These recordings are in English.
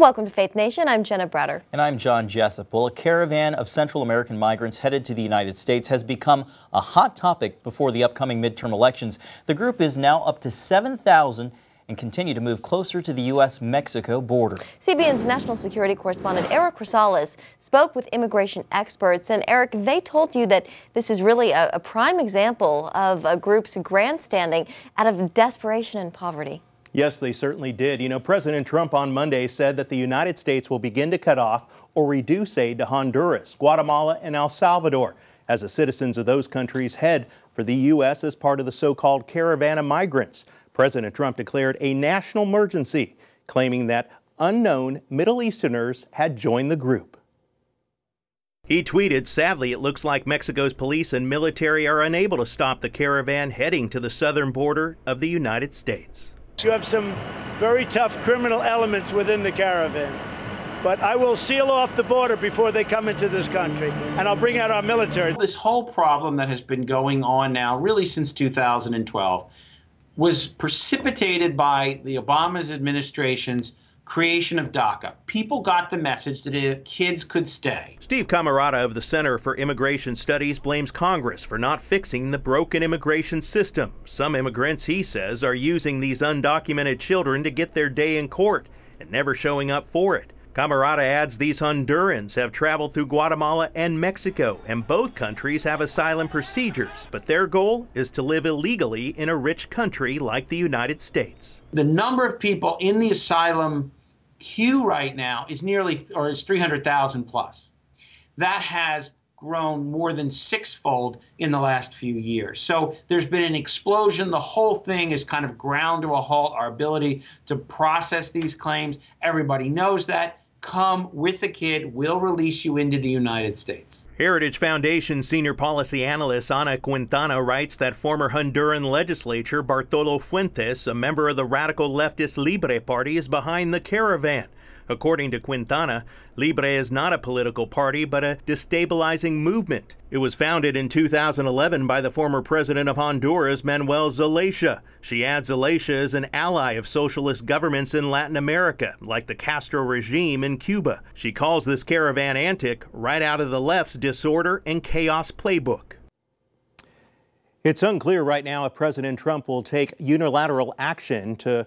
Welcome to Faith Nation. I'm Jenna Bretter. And I'm John Jessup. Well, a caravan of Central American migrants headed to the United States has become a hot topic before the upcoming midterm elections. The group is now up to 7,000 and continue to move closer to the U.S.-Mexico border. CBN's national security correspondent Eric Rosales spoke with immigration experts. And Eric, they told you that this is really a prime example of a group's grandstanding out of desperation and poverty. Yes, they certainly did. You know, President Trump on Monday said that the United States will begin to cut off or reduce aid to Honduras, Guatemala, and El Salvador as the citizens of those countries head for the U.S. as part of the so-called caravan of migrants. President Trump declared a national emergency, claiming that unknown Middle Easterners had joined the group. He tweeted, "Sadly, it looks like Mexico's police and military are unable to stop the caravan heading to the southern border of the United States." You have some very tough criminal elements within the caravan, but I will seal off the border before they come into this country, and I'll bring out our military. This whole problem that has been going on now really since 2012 was precipitated by the Obama's administration's creation of DACA. People got the message that kids could stay. Steve Camarata of the Center for Immigration Studies blames Congress for not fixing the broken immigration system. Some immigrants, he says, are using these undocumented children to get their day in court and never showing up for it. Camarata adds these Hondurans have traveled through Guatemala and Mexico, and both countries have asylum procedures, but their goal is to live illegally in a rich country like the United States. The number of people in the asylum queue right now is is 300,000 plus. That has grown more than sixfold in the last few years. So there's been an explosion. The whole thing is kind of ground to a halt, our ability to process these claims. Everybody knows that. Come with the kid, we'll release you into the United States. Heritage Foundation senior policy analyst Ana Quintana writes that former Honduran legislator Bartolo Fuentes, a member of the radical leftist Libre Party, is behind the caravan. According to Quintana, Libre is not a political party, but a destabilizing movement. It was founded in 2011 by the former president of Honduras, Manuel Zelaya. She adds Zelaya is an ally of socialist governments in Latin America, like the Castro regime in Cuba. She calls this caravan antic right out of the left's disorder and chaos playbook. It's unclear right now if President Trump will take unilateral action to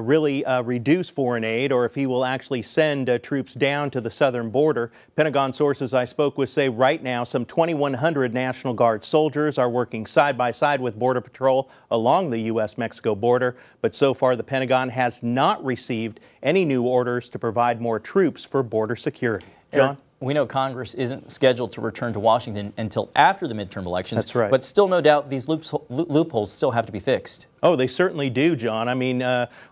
really reduce foreign aid, or if he will actually send troops down to the southern border. Pentagon sources I spoke with say right now some 2,100 National Guard soldiers are working side by side with Border Patrol along the U.S.-Mexico border, but so far the Pentagon has not received any new orders to provide more troops for border security. John? We know Congress isn't scheduled to return to Washington until after the midterm elections. That's right. But still, no doubt, these loopholes still have to be fixed. Oh, they certainly do, John. I mean,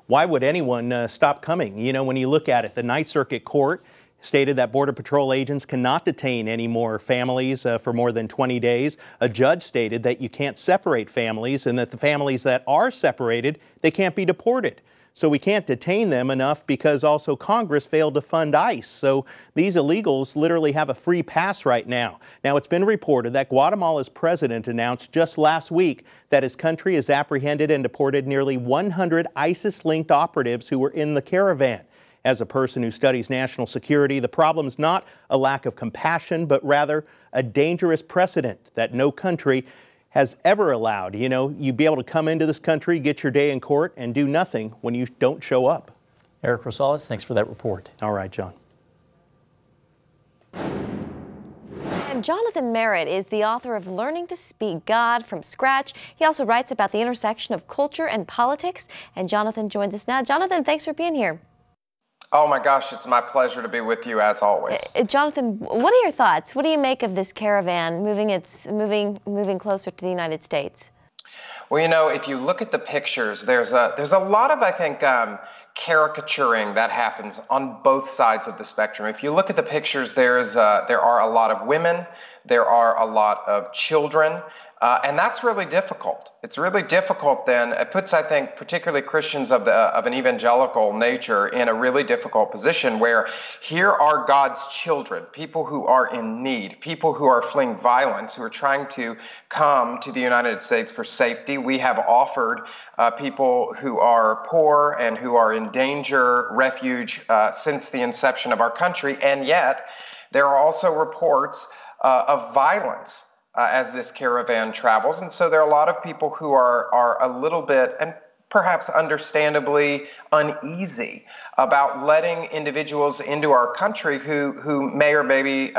why would anyone stop coming? You know, when you look at it, the Ninth Circuit Court stated that Border Patrol agents cannot detain any more families for more than 20 days. A judge stated that you can't separate families, and that the families that are separated, they can't be deported. So we can't detain them enough because also Congress failed to fund ICE. So these illegals literally have a free pass right now. Now, it's been reported that Guatemala's president announced just last week that his country has apprehended and deported nearly 100 ISIS-linked operatives who were in the caravan. As a person who studies national security, the problem is not a lack of compassion, but rather a dangerous precedent that no country has ever allowed. You know, you'd be able to come into this country, get your day in court, and do nothing when you don't show up. Eric Rosales, thanks for that report. All right, John. And Jonathan Merritt is the author of Learning to Speak God from Scratch. He also writes about the intersection of culture and politics. And Jonathan joins us now. Jonathan, thanks for being here. Oh my gosh, it's my pleasure to be with you as always. Jonathan, what are your thoughts? What do you make of this caravan moving closer to the United States? Well, you know, if you look at the pictures, there's a lot of, I think, caricaturing that happens on both sides of the spectrum. If you look at the pictures, there are a lot of women, there are a lot of children, And that's really difficult. It's really difficult then. It puts, I think, particularly Christians of an evangelical nature in a really difficult position where here are God's children, people who are in need, people who are fleeing violence, who are trying to come to the United States for safety. We have offered people who are poor and who are in danger refuge since the inception of our country. And yet there are also reports of violence as this caravan travels. And so there are a lot of people who are a little bit, and perhaps understandably, uneasy about letting individuals into our country who may or maybe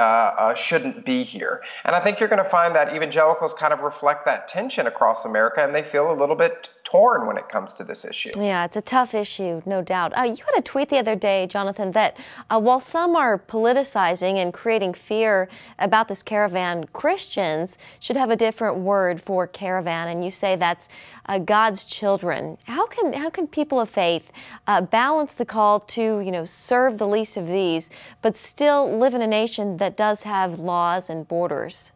shouldn't be here. And I think you're going to find that evangelicals kind of reflect that tension across America, and they feel a little bit torn when it comes to this issue. Yeah, it's a tough issue, no doubt. You had a tweet the other day, Jonathan, that while some are politicizing and creating fear about this caravan, Christians should have a different word for caravan, and you say that's God's children. How can people of faith balance the call to, serve the least of these, but still live in a nation that does have laws and borders?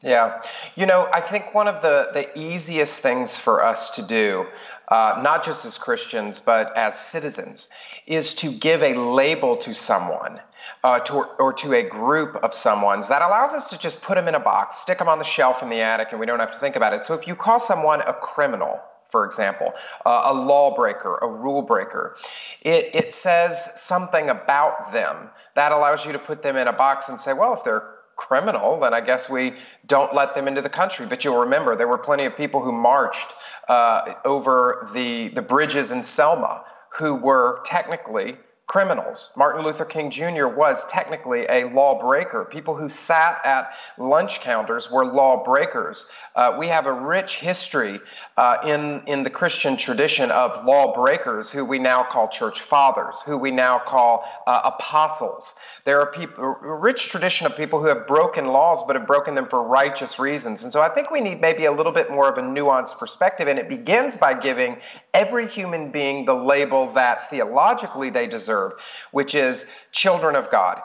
Yeah. I think one of the easiest things for us to do, not just as Christians, but as citizens, is to give a label to someone or to a group of someone's that allows us to just put them in a box, stick them on the shelf in the attic, and we don't have to think about it. So if you call someone a criminal, for example, a lawbreaker, a rule breaker, it says something about them that allows you to put them in a box and say, well, if they're criminal, then I guess we don't let them into the country. But you'll remember there were plenty of people who marched over the bridges in Selma who were technically criminals. Martin Luther King Jr. was technically a lawbreaker. People who sat at lunch counters were lawbreakers. We have a rich history in the Christian tradition of lawbreakers who we now call church fathers, who we now call apostles. There are a rich tradition of people who have broken laws, but have broken them for righteous reasons. And so I think we need maybe a little bit more of a nuanced perspective, and it begins by giving every human being the label that theologically they deserve, which is children of God,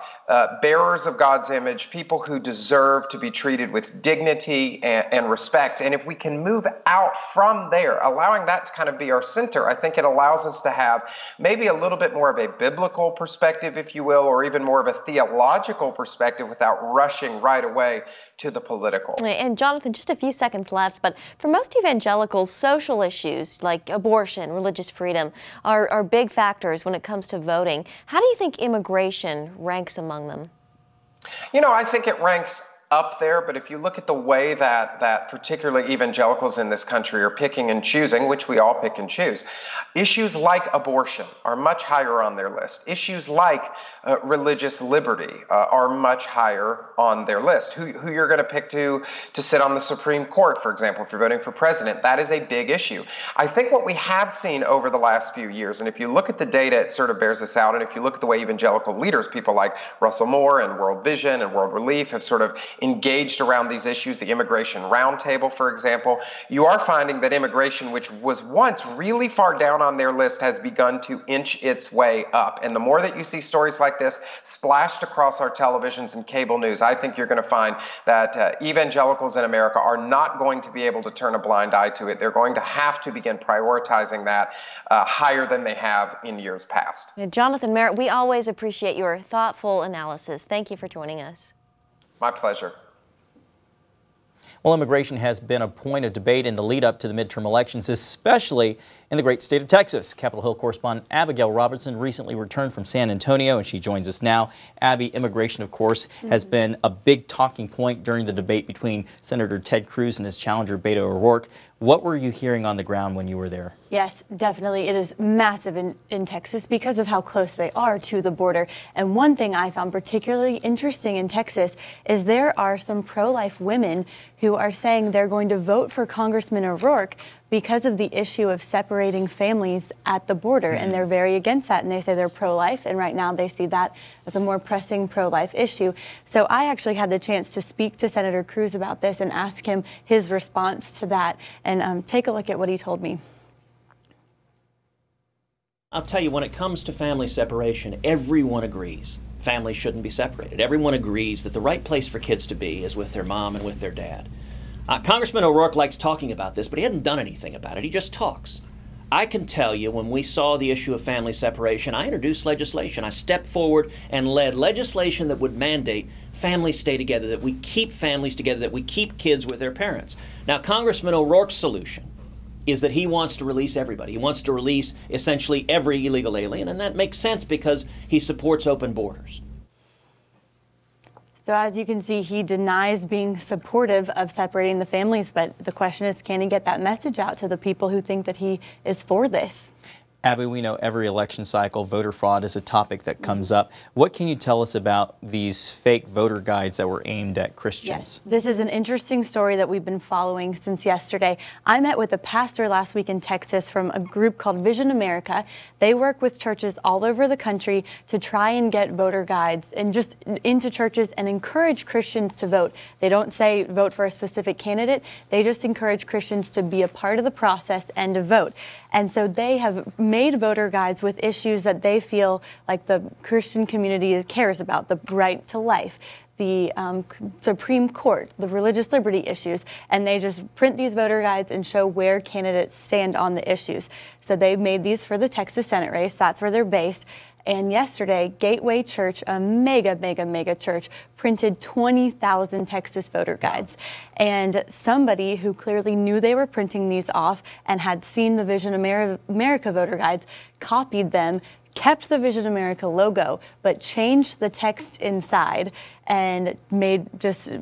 bearers of God's image, people who deserve to be treated with dignity and respect. And if we can move out from there, allowing that to kind of be our center, I think it allows us to have maybe a little bit more of a biblical perspective, if you will, or even more of a theological perspective without rushing right away to the political. And Jonathan, just a few seconds left, but for most evangelicals, social issues like abortion, religious freedom are big factors when it comes to voting. How do you think immigration ranks among them? I think it ranks up there, but if you look at the way that particularly evangelicals in this country are picking and choosing, which we all pick and choose, issues like abortion are much higher on their list. Issues like religious liberty are much higher on their list. Who you're going to pick to sit on the Supreme Court, for example, if you're voting for president, that is a big issue. I think what we have seen over the last few years, and if you look at the data, it sort of bears this out, and if you look at the way evangelical leaders, people like Russell Moore and World Vision and World Relief have sort of engaged around these issues, the Immigration Roundtable, for example, you are finding that immigration, which was once really far down on their list, has begun to inch its way up. And the more that you see stories like this splashed across our televisions and cable news, I think you're going to find that evangelicals in America are not going to be able to turn a blind eye to it. They're going to have to begin prioritizing that higher than they have in years past. Jonathan Merritt, we always appreciate your thoughtful analysis. Thank you for joining us. My pleasure. Well, immigration has been a point of debate in the lead up to the midterm elections, especially in the great state of Texas. Capitol Hill correspondent Abigail Robertson recently returned from San Antonio, and she joins us now. Abby, immigration, of course, has been a big talking point during the debate between Senator Ted Cruz and his challenger Beto O'Rourke. What were you hearing on the ground when you were there? Yes, definitely. It is massive in Texas because of how close they are to the border. And one thing I found particularly interesting in Texas is there are some pro-life women who are saying they're going to vote for Congressman O'Rourke because of the issue of separating families at the border. And they're very against that. And they say they're pro-life. And right now they see that as a more pressing pro-life issue. So I actually had the chance to speak to Senator Cruz about this and ask him his response to that. And take a look at what he told me. I'll tell you, when it comes to family separation, everyone agrees families shouldn't be separated. Everyone agrees that the right place for kids to be is with their mom and with their dad. Congressman O'Rourke likes talking about this, but he hadn't done anything about it. He just talks. I can tell you, when we saw the issue of family separation, I introduced legislation. I stepped forward and led legislation that would mandate families stay together, that we keep families together, that we keep kids with their parents. Now, Congressman O'Rourke's solution is that he wants to release everybody. He wants to release essentially every illegal alien, and that makes sense because he supports open borders. So as you can see, he denies being supportive of separating the families, but the question is, can he get that message out to the people who think that he is for this? Abby, we know every election cycle, voter fraud is a topic that comes up. What can you tell us about these fake voter guides that were aimed at Christians? Yes, this is an interesting story that we've been following since yesterday. I met with a pastor last week in Texas from a group called Vision America. They work with churches all over the country to try and get voter guides and just into churches and encourage Christians to vote. They don't say vote for a specific candidate. They just encourage Christians to be a part of the process and to vote. And so they have made voter guides with issues that they feel like the Christian community cares about: the right to life, the Supreme Court, the religious liberty issues, and they just print these voter guides and show where candidates stand on the issues. So they made these for the Texas Senate race. That's where they're based. And yesterday, Gateway Church, a mega church, printed 20,000 Texas voter guides. And somebody who clearly knew they were printing these off and had seen the Vision America voter guides copied them, kept the Vision America logo, but changed the text inside and made just,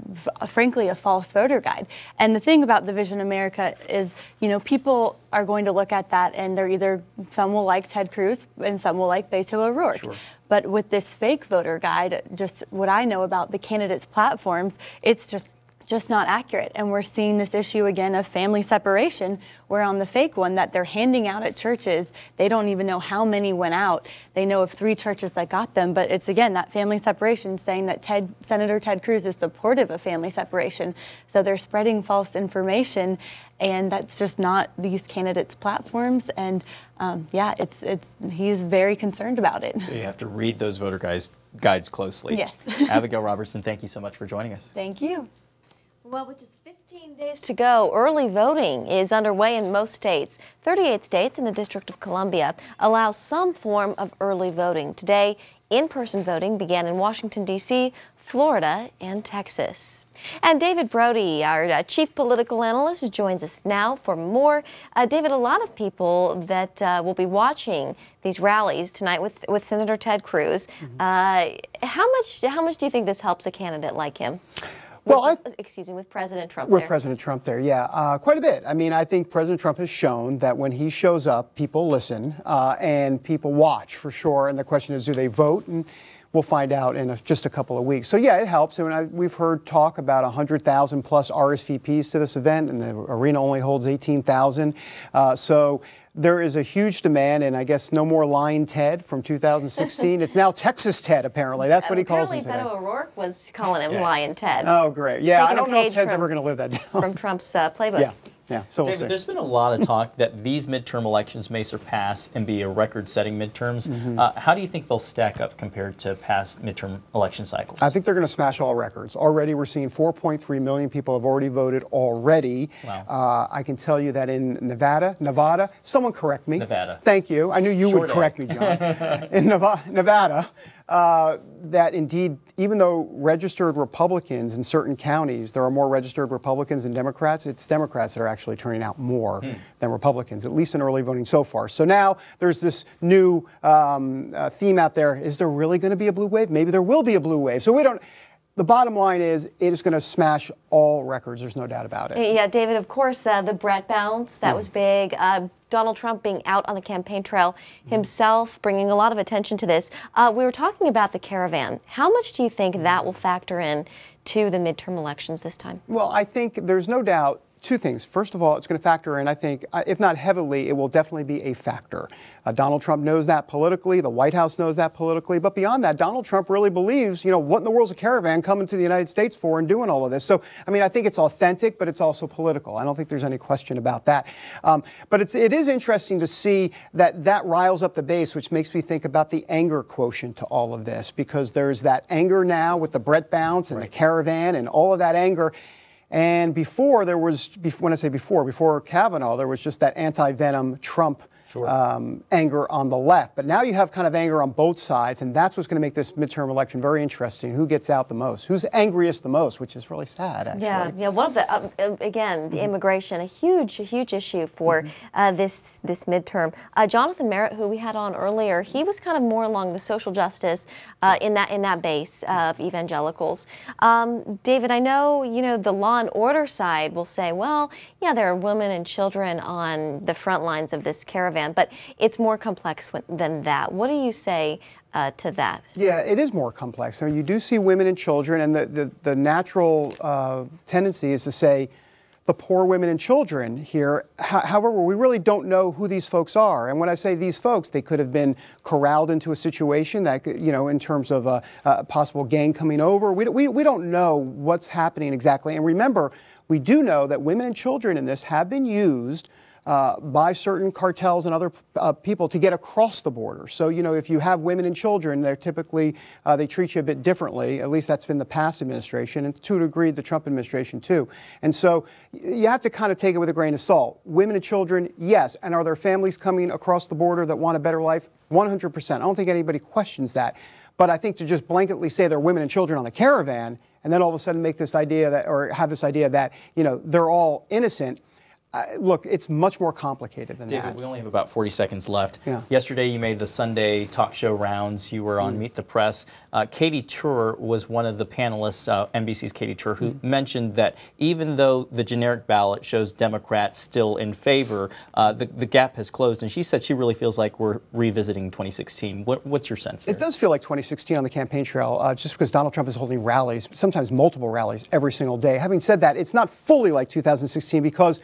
frankly, a false voter guide. And the thing about the Vision America is, you know, people are going to look at that and they're either, some will like Ted Cruz and some will like Beto O'Rourke. Sure. But with this fake voter guide, just what I know about the candidates' platforms, it's just not accurate. And we're seeing this issue again of family separation, where on the fake one that they're handing out at churches, they don't even know how many went out. They know of 3 churches that got them, but it's again that family separation, saying that Senator Ted Cruz is supportive of family separation. So they're spreading false information, and that's just not these candidates' platforms. And yeah, he's very concerned about it. So you have to read those voter guides closely. Yes. Abigail Robertson, thank you so much for joining us. Thank you. Well, with just 15 days to go, early voting is underway in most states. 38 states and the District of Columbia allow some form of early voting. Today, in-person voting began in Washington, D.C., Florida, and Texas. And David Brody, our chief political analyst, joins us now for more. David, a lot of people that will be watching these rallies tonight with Senator Ted Cruz. How much do you think this helps a candidate like him? Well, with President Trump with there. President Trump there, yeah, quite a bit. I mean, I think President Trump has shown that when he shows up, people listen and people watch for sure. And the question is, do they vote? And we'll find out in just a couple of weeks. So yeah, it helps. I mean, we've heard talk about 100,000 plus RSVPs to this event, and the arena only holds 18,000. So there is a huge demand, and I guess no more Lying Ted from 2016. It's now Texas Ted, apparently. That's what he calls him today. Beto O'Rourke was calling him Lying Ted. Oh, great. Yeah, Taking I don't know if Ted's ever going to live that down. From Trump's playbook. Yeah. Yeah, so David, there's been a lot of talk that these midterm elections may surpass and be a record-setting midterms. How do you think they'll stack up compared to past midterm election cycles? I think they're going to smash all records. Already, we're seeing 4.3 million people have already voted already. Wow. I can tell you that in Nevada, someone correct me. Nevada. Thank you. I knew you would correct me, John. In Nevada, that indeed, even though registered Republicans in certain counties, there are more registered Republicans than Democrats, it's Democrats that are actually turning out more than Republicans, at least in early voting so far. So now there's this new theme out there. Is there really going to be a blue wave? Maybe there will be a blue wave. So we don't. The bottom line is it is going to smash all records. There's no doubt about it. Yeah, David, of course, the Brett bounce, that was big. Donald Trump being out on the campaign trail himself, bringing a lot of attention to this. We were talking about the caravan. How much do you think that will factor in to the midterm elections this time? Well, I think there's no doubt. Two things. First of all, it's going to factor in, I think, if not heavily, it will definitely be a factor. Donald Trump knows that politically. The White House knows that politically. But beyond that, Donald Trump really believes, you know, what in the world's a caravan coming to the United States for and doing all of this? So, I mean, I think it's authentic, but it's also political. I don't think there's any question about that. But it is interesting to see that riles up the base, which makes me think about the anger quotient to all of this, because there's that anger now with the Brett bounce and the caravan and all of that anger. And before there was, when I say before Kavanaugh, there was just that anti-venom Trump anger on the left. But now you have kind of anger on both sides, and that's what's going to make this midterm election very interesting. Who gets out the most? Who's angriest the most? Which is really sad, actually. Yeah. One of the again, the immigration, a huge issue for this midterm. Jonathan Merritt, who we had on earlier, he was kind of more along the social justice in that base of evangelicals. David, I know the law and order side will say, well, yeah, there are women and children on the front lines of this caravan, but it's more complex than that. What do you say to that? Yeah, it is more complex. I mean, you do see women and children, and the natural tendency is to say the poor women and children here. However, we really don't know who these folks are. And when I say these folks, they could have been corralled into a situation that, in terms of a possible gang coming over. We don't know what's happening exactly. And remember, we do know that women and children in this have been used by certain cartels and other people to get across the border. So, if you have women and children, they're typically, they treat you a bit differently. At least that's been the past administration, and to a degree, the Trump administration, too. And so you have to kind of take it with a grain of salt. Women and children, yes. And are there families coming across the border that want a better life? 100%. I don't think anybody questions that. But I think to just blanketly say there are women and children on the caravan, and then all of a sudden make this idea that, or have this idea that, they're all innocent. Look, it's much more complicated than that. David, we only have about 40 seconds left. Yeah. Yesterday, you made the Sunday talk show rounds. You were on Meet the Press. Katie Tur was one of the panelists, NBC's Katie Tur, who mentioned that even though the generic ballot shows Democrats still in favor, the gap has closed. And she said she really feels like we're revisiting 2016. What's your sense there? It does feel like 2016 on the campaign trail, just because Donald Trump is holding rallies, sometimes multiple rallies, every single day. Having said that, it's not fully like 2016 because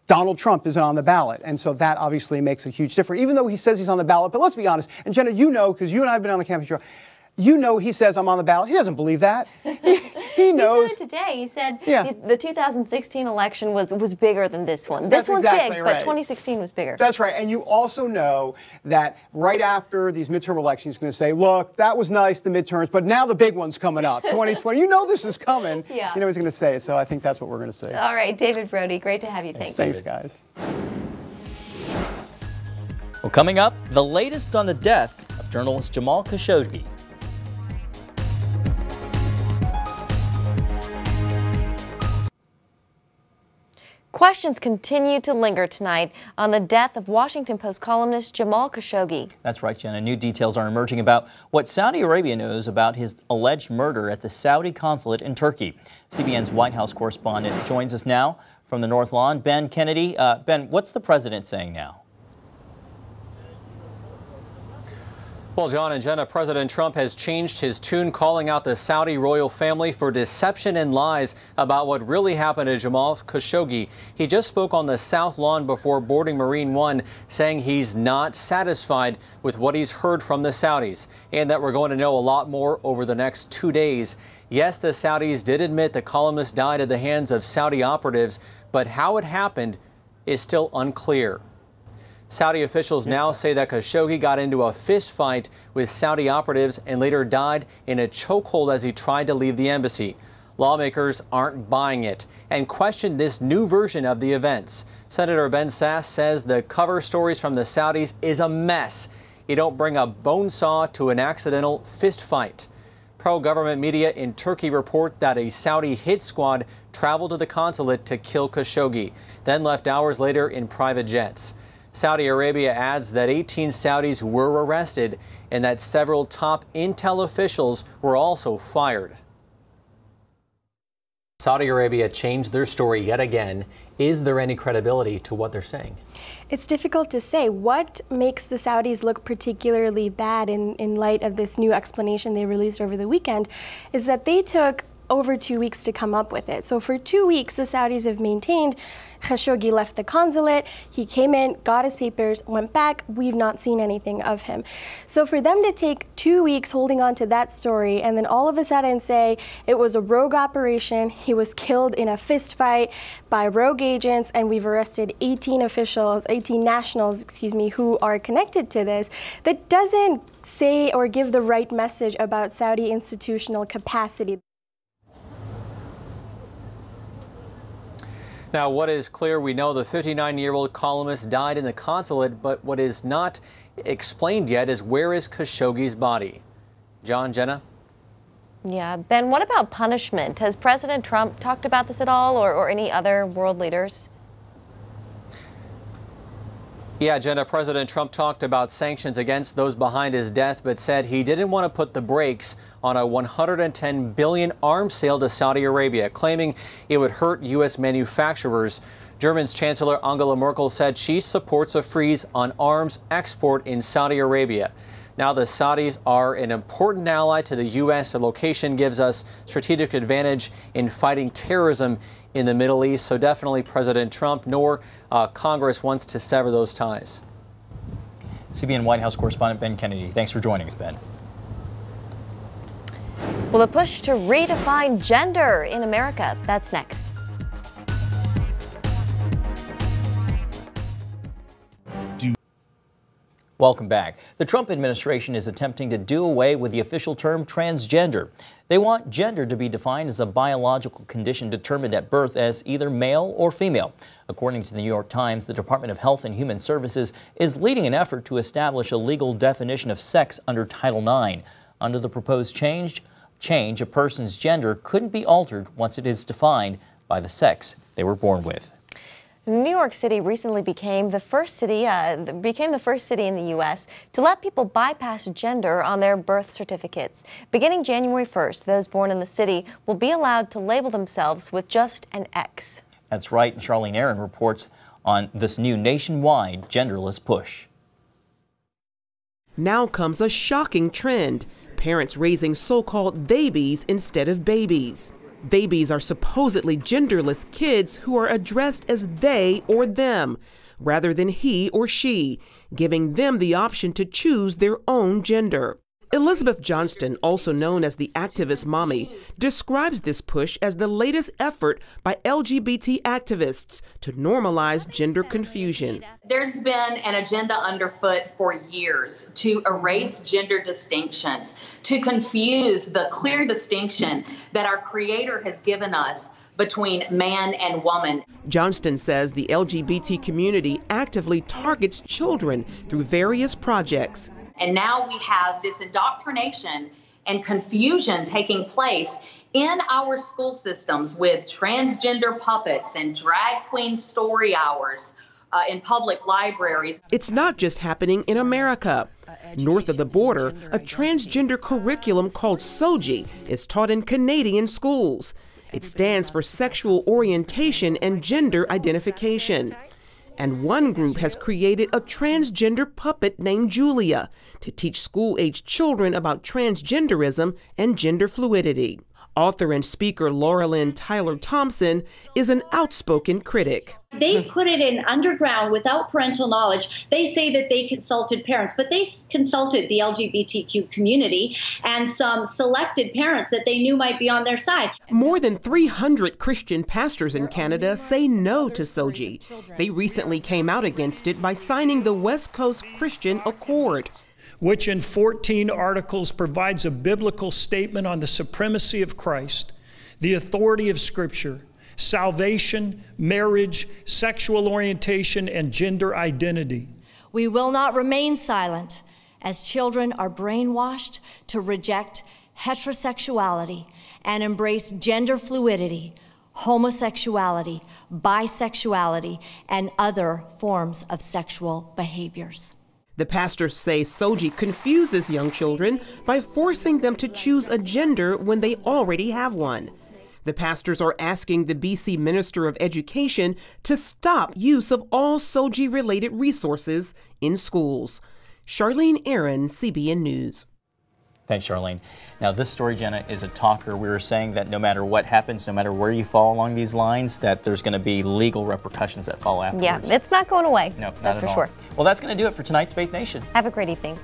Donald Trump isn't on the ballot, and so that obviously makes a huge difference, even though he says he's on the ballot. But let's be honest, and Jenna, because you and I have been on the campaign trail, he says I'm on the ballot. He doesn't believe that. He knows. He said it today. He said the 2016 election was bigger than this one. This one's exactly big, right. but 2016 was bigger. That's right. And you also know that right after these midterm elections, he's going to say, look, that was nice, the midterms, but now the big one's coming up, 2020. This is coming. Yeah. He's going to say it, so I think that's what we're going to say. All right, David Brody, great to have you. Thanks, guys. Well, coming up, the latest on the death of journalist Jamal Khashoggi. Questions continue to linger tonight on the death of Washington Post columnist Jamal Khashoggi. That's right, Jenna. New details are emerging about what Saudi Arabia knows about his alleged murder at the Saudi consulate in Turkey. CBN's White House correspondent joins us now from the North Lawn. Ben Kennedy. Ben, what's the president saying now? Well, John and Jenna, President Trump has changed his tune, calling out the Saudi royal family for deception and lies about what really happened to Jamal Khashoggi. He just spoke on the South Lawn before boarding Marine One, saying he's not satisfied with what he's heard from the Saudis and that we're going to know a lot more over the next 2 days. Yes, the Saudis did admit the columnist died at the hands of Saudi operatives, but how it happened is still unclear. Saudi officials now say that Khashoggi got into a fist fight with Saudi operatives and later died in a chokehold as he tried to leave the embassy. Lawmakers aren't buying it and question this new version of the events. Senator Ben Sasse says the cover stories from the Saudis is a mess. You don't bring a bone saw to an accidental fist fight. Pro-government media in Turkey report that a Saudi hit squad traveled to the consulate to kill Khashoggi, then left hours later in private jets. Saudi Arabia adds that 18 Saudis were arrested and that several top intel officials were also fired. Saudi Arabia changed their story yet again. Is there any credibility to what they're saying? It's difficult to say. What makes the Saudis look particularly bad in light of this new explanation they released over the weekend is that they took over 2 weeks to come up with it. So for 2 weeks, the Saudis have maintained Khashoggi left the consulate, he came in, got his papers, went back, we've not seen anything of him. So for them to take 2 weeks holding on to that story and then all of a sudden say it was a rogue operation, he was killed in a fist fight by rogue agents, and we've arrested 18 nationals, who are connected to this, that doesn't say or give the right message about Saudi institutional capacity. Now, what is clear, we know the 59-year-old columnist died in the consulate, but what is not explained yet is where is Khashoggi's body? John, Jenna? Yeah, Ben, what about punishment? Has President Trump talked about this at all, or any other world leaders? Yeah, Jenna, President Trump talked about sanctions against those behind his death, but said he didn't want to put the brakes on a $110 billion arms sale to Saudi Arabia, claiming it would hurt U.S. manufacturers. Germany's Chancellor Angela Merkel said she supports a freeze on arms export in Saudi Arabia. Now the Saudis are an important ally to the U.S. The location gives us strategic advantage in fighting terrorism in the Middle East. So definitely President Trump nor Congress wants to sever those ties. CBN White House correspondent Ben Kennedy, thanks for joining us, Ben. Well, the push to redefine gender in America. That's next. Welcome back. The Trump administration is attempting to do away with the official term transgender. They want gender to be defined as a biological condition determined at birth as either male or female. According to the New York Times, the Department of Health and Human Services is leading an effort to establish a legal definition of sex under Title IX. Under the proposed change, a person's gender couldn't be altered once it is defined by the sex they were born with. New York City recently became the first city in the U.S. to let people bypass gender on their birth certificates. Beginning January 1st, those born in the city will be allowed to label themselves with just an X. That's right. And Charlene Aaron reports on this new nationwide genderless push. Now comes a shocking trend: parents raising so-called babies instead of babies. Babies are supposedly genderless kids who are addressed as they or them, rather than he or she, giving them the option to choose their own gender. Elizabeth Johnston, also known as the activist mommy, describes this push as the latest effort by LGBT activists to normalize gender confusion. There's been an agenda underfoot for years to erase gender distinctions, to confuse the clear distinction that our Creator has given us between man and woman. Johnston says the LGBT community actively targets children through various projects. And now we have this indoctrination and confusion taking place in our school systems with transgender puppets and drag queen story hours in public libraries. It's not just happening in America. North of the border, a transgender curriculum called SOGI is taught in Canadian schools. It stands for sexual orientation and gender identification. And one group has created a transgender puppet named Julia to teach school-aged children about transgenderism and gender fluidity. Author and speaker Laura Lynn Tyler Thompson is an outspoken critic. They put it in underground without parental knowledge. They say that they consulted parents, but they consulted the LGBTQ community and some selected parents that they knew might be on their side. More than 300 Christian pastors in Canada say no to SOGI. They recently came out against it by signing the West Coast Christian Accord, which in 14 articles provides a biblical statement on the supremacy of Christ, the authority of Scripture, salvation, marriage, sexual orientation, and gender identity. We will not remain silent as children are brainwashed to reject heterosexuality and embrace gender fluidity, homosexuality, bisexuality, and other forms of sexual behaviors. The pastors say SOGI confuses young children by forcing them to choose a gender when they already have one. The pastors are asking the BC Minister of Education to stop use of all SOGI-related resources in schools. Charlene Aaron, CBN News. Thanks, Charlene. Now, this story, Jenna, is a talker. We were saying that no matter what happens, no matter where you fall along these lines, that there's going to be legal repercussions that follow afterwards. Yeah, it's not going away. No, not that's at for all. sure. Well, that's going to do it for tonight's Faith Nation. Have a great evening.